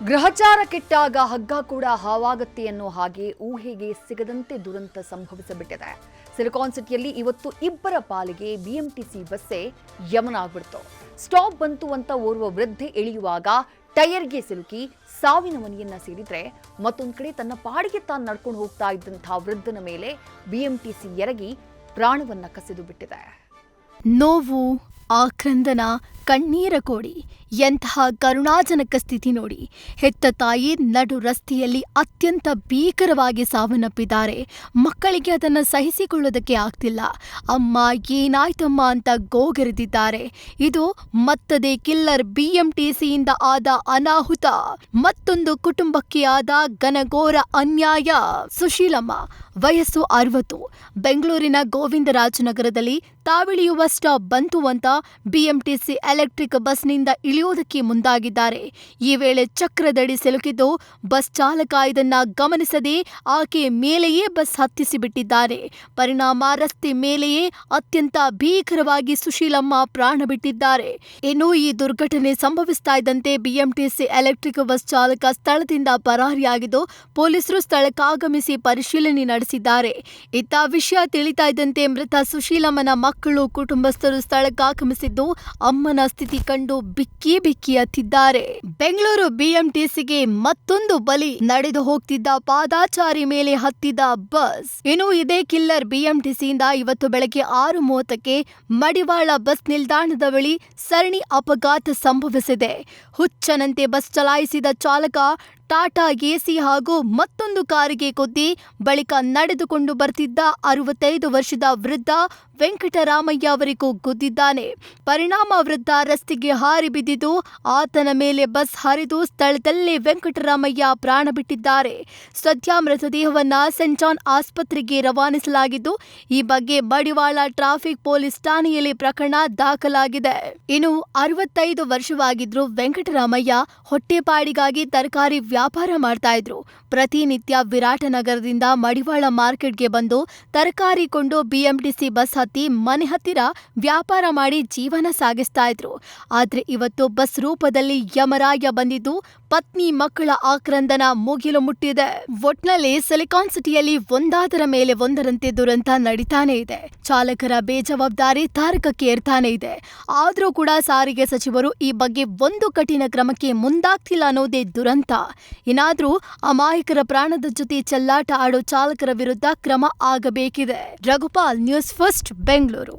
ಗ್ರಹಚಾರ ಕೆಟ್ಟಾಗ ಹಗ್ಗ ಕೂಡ ಹಾವಾಗತ್ತೆ ಅನ್ನೋ ಹಾಗೆ ಊಹೆಗೆ ಸಿಗದಂತೆ ದುರಂತ ಸಂಭವಿಸಿಬಿಟ್ಟಿದೆ. ಸಿಲಿಕಾನ್ ಸಿಟಿಯಲ್ಲಿ ಇವತ್ತು ಇಬ್ಬರ ಪಾಲಿಗೆ ಬಿಎಂಟಿಸಿ ಬಸ್ಸೇ ಯಮನ ಆಗ್ಬಿಡ್ತು. ಸ್ಟಾಪ್ ಬಂತು ಅಂತ ಓರ್ವ ವೃದ್ಧೆ ಇಳಿಯುವಾಗ ಟೈರ್ಗೆ ಸಿಲುಕಿ ಸಾವಿನ ಮನೆಯನ್ನ ಸೇರಿದ್ರೆ, ಮತ್ತೊಂದು ಕಡೆ ತನ್ನ ಪಾಡಿಗೆ ತಾನು ನಡ್ಕೊಂಡು ಹೋಗ್ತಾ ಇದ್ದಂತಹ ವೃದ್ಧನ ಮೇಲೆ ಬಿಎಂಟಿಸಿ ಎರಗಿ ಪ್ರಾಣವನ್ನ ಕಸಿದು ಬಿಟ್ಟಿದೆ. ನೋವು, ಆಕ್ರಂದನ, ಕಣ್ಣೀರ ಕೋಡಿ, ಎಂತಹ ಕರುಣಾಜನಕ ಸ್ಥಿತಿ ನೋಡಿ. ಹೆತ್ತ ತಾಯಿ ನಡು ರಸ್ತೆಯಲ್ಲಿ ಅತ್ಯಂತ ಭೀಕರವಾಗಿ ಸಾವನ್ನಪ್ಪಿದ್ದಾರೆ. ಮಕ್ಕಳಿಗೆ ಅದನ್ನು ಸಹಿಸಿಕೊಳ್ಳೋದಕ್ಕೆ ಆಗ್ತಿಲ್ಲ. ಅಮ್ಮ ಏನಾಯ್ತಮ್ಮ ಅಂತ ಗೋಗರೆದಿದ್ದಾರೆ. ಇದು ಮತ್ತದೆ ಕಿಲ್ಲರ್ ಬಿಎಂಟಿಸಿಯಿಂದ ಆದ ಅನಾಹುತ. ಮತ್ತೊಂದು ಕುಟುಂಬಕ್ಕೆ ಆದ ಘನಘೋರ ಅನ್ಯಾಯ. ಸುಶೀಲಮ್ಮ ವಯಸ್ಸು 60, ಬೆಂಗಳೂರಿನ ಗೋವಿಂದರಾಜನಗರದಲ್ಲಿ ತಾವಿಳಿಯುವ ಸ್ಟಾಪ್ ಬಂತು ಅಂತ ಬಿಎಂಟಿಸಿ ಎಲೆಕ್ಟ್ರಿಕ್ ಬಸ್ನಿಂದ ಇಳಿಯೋದಕ್ಕೆ ಮುಂದಾಗಿದ್ದಾರೆ. ಈ ವೇಳೆ ಚಕ್ರದಡಿ ಸಿಲುಕಿದ್ದು ಬಸ್ ಚಾಲಕ ಇದನ್ನ ಗಮನಿಸದೆ ಆಕೆ ಮೇಲೆಯೇ ಬಸ್ ಹತ್ತಿಸಿಬಿಟ್ಟಿದ್ದಾರೆ. ಪರಿಣಾಮ ರಸ್ತೆ ಮೇಲೆಯೇ ಅತ್ಯಂತ ಭೀಕರವಾಗಿ ಸುಶೀಲಮ್ಮ ಪ್ರಾಣ ಬಿಟ್ಟಿದ್ದಾರೆ. ಇನ್ನು ಈ ದುರ್ಘಟನೆ ಸಂಭವಿಸ್ತಾ ಇದ್ದಂತೆ ಬಿಎಂಟಿಸಿ ಎಲೆಕ್ಟ್ರಿಕ್ ಬಸ್ ಚಾಲಕ ಸ್ಥಳದಿಂದ ಪರಾರಿಯಾಗಿದ್ದು, ಪೊಲೀಸರು ಸ್ಥಳಕ್ಕಾಗಮಿಸಿ ಪರಿಶೀಲನೆ ನಡೆಸಿದ್ದಾರೆ. ಇತ್ತ ವಿಷಯ ತಿಳಿತಾ ಇದ್ದಂತೆ ಮೃತ ಸುಶೀಲಮ್ಮನ ಮಕ್ಕಳು, ಕುಟುಂಬಸ್ಥರು ಸ್ಥಳಕ್ಕಾಗಮಿಸಿದ್ದು ಅಮ್ಮನ ಸ್ಥಿತಿ ಕಂಡು ಬಿಕ್ಕಿ ಬಿಕ್ಕಿ ಅತ್ತಿದ್ದಾರೆ. ಬೆಂಗಳೂರು ಬಿಎಂಟಿಸಿಗೆ ಮತ್ತೊಂದು ಬಲಿ. ನಡೆದು ಹೋಗ್ತಿದ್ದ ಪಾದಾಚಾರಿ ಮೇಲೆ ಹತ್ತಿದ ಬಸ್. ಇನ್ನು ಇದೇ ಕಿಲ್ಲರ್ ಬಿಎಂಟಿಸಿಯಿಂದ ಇವತ್ತು ಬೆಳಗ್ಗೆ 6:30ಕ್ಕೆ ಮಡಿವಾಳ ಬಸ್ ನಿಲ್ದಾಣದ ಬಳಿ ಸರಣಿ ಅಪಘಾತ ಸಂಭವಿಸಿದೆ. ಹುಚ್ಚನಂತೆ ಬಸ್ ಚಲಾಯಿಸಿದ ಚಾಲಕ ಟಾಟಾ ಎಸಿ ಹಾಗೂ ಮತ್ತೊಂದು ಕಾರಿಗೆ ಗುದ್ದಿ ಬಳಿಕ ನಡೆದುಕೊಂಡು ಬರ್ತಿದ್ದ 65 ವರ್ಷದ ವೃದ್ಧ ವೆಂಕಟರಾಮಯ್ಯ ಅವರಿಗೂ ಗುದ್ದಿದ್ದಾನೆ. ಪರಿಣಾಮ ವೃದ್ಧ ರಸ್ತೆಗೆ ಹಾರಿ ಬಿದ್ದಿದ್ದು ಆತನ ಮೇಲೆ ಬಸ್ ಹರಿದು ಸ್ಥಳದಲ್ಲೇ ವೆಂಕಟರಾಮಯ್ಯ ಪ್ರಾಣ ಬಿಟ್ಟಿದ್ದಾರೆ. ಸದ್ಯ ಮೃತದೇಹವನ್ನ ಸೆಂಟ್ ಜಾನ್ ಆಸ್ಪತ್ರೆಗೆ ರವಾನಿಸಲಾಗಿದ್ದು, ಈ ಬಗ್ಗೆ ಮಡಿವಾಳ ಟ್ರಾಫಿಕ್ ಪೊಲೀಸ್ ಠಾಣೆಯಲ್ಲಿ ಪ್ರಕರಣ ದಾಖಲಾಗಿದೆ. ಇನ್ನು 65 ವರ್ಷವಾಗಿದ್ರು ವೆಂಕಟರಾಮಯ್ಯ ಹೊಟ್ಟೆಪಾಡಿಗಾಗಿ ತರಕಾರಿ ವ್ಯಾಪಾರ ಮಾಡ್ತಾ ಇದ್ರು. ಪ್ರತಿನಿತ್ಯ ವಿರಾಟನಗರದಿಂದ ಮಡಿವಾಳ ಮಾರ್ಕೆಟ್ಗೆ ಬಂದು ತರಕಾರಿ ಕೊಂಡು ಬಿಎಂಟಿಸಿ ಬಸ್ ಹತ್ತಿ ಮನೆ ಹತ್ತಿರ ವ್ಯಾಪಾರ ಮಾಡಿ ಜೀವನ ಸಾಗಿಸ್ತಾ ಇದ್ರು. ಆದ್ರೆ ಇವತ್ತು ಬಸ್ ರೂಪದಲ್ಲಿ ಯಮರಾಯ ಬಂದಿದ್ದು ಪತ್ನಿ ಮಕ್ಕಳ ಆಕ್ರಂದನ ಮುಗಿಲು ಮುಟ್ಟಿದೆ. ಒಟ್ನಲ್ಲಿ ಸಿಲಿಕಾನ್ ಸಿಟಿಯಲ್ಲಿ ಒಂದಾದರ ಮೇಲೆ ಒಂದರಂತೆ ದುರಂತ ನಡೀತಾನೆ ಇದೆ. ಚಾಲಕರ ಬೇಜವಾಬ್ದಾರಿ ತಾರಕಕ್ಕೆ ಏರ್ತಾನೆ ಇದೆ. ಆದ್ರೂ ಕೂಡ ಸಾರಿಗೆ ಸಚಿವರು ಈ ಬಗ್ಗೆ ಒಂದು ಕಠಿಣ ಕ್ರಮಕ್ಕೆ ಮುಂದಾಗ್ತಿಲ್ಲ ಅನ್ನೋದೇ ದುರಂತ. ಏನಾದ್ರೂ ಅಮಾಯಕರ ಪ್ರಾಣದ ಜೊತೆ ಚೆಲ್ಲಾಟ ಆಡೋ ಚಾಲಕರ ವಿರುದ್ಧ ಕ್ರಮ ಆಗಬೇಕಿದೆ. Raghupal, news first, Bengaluru.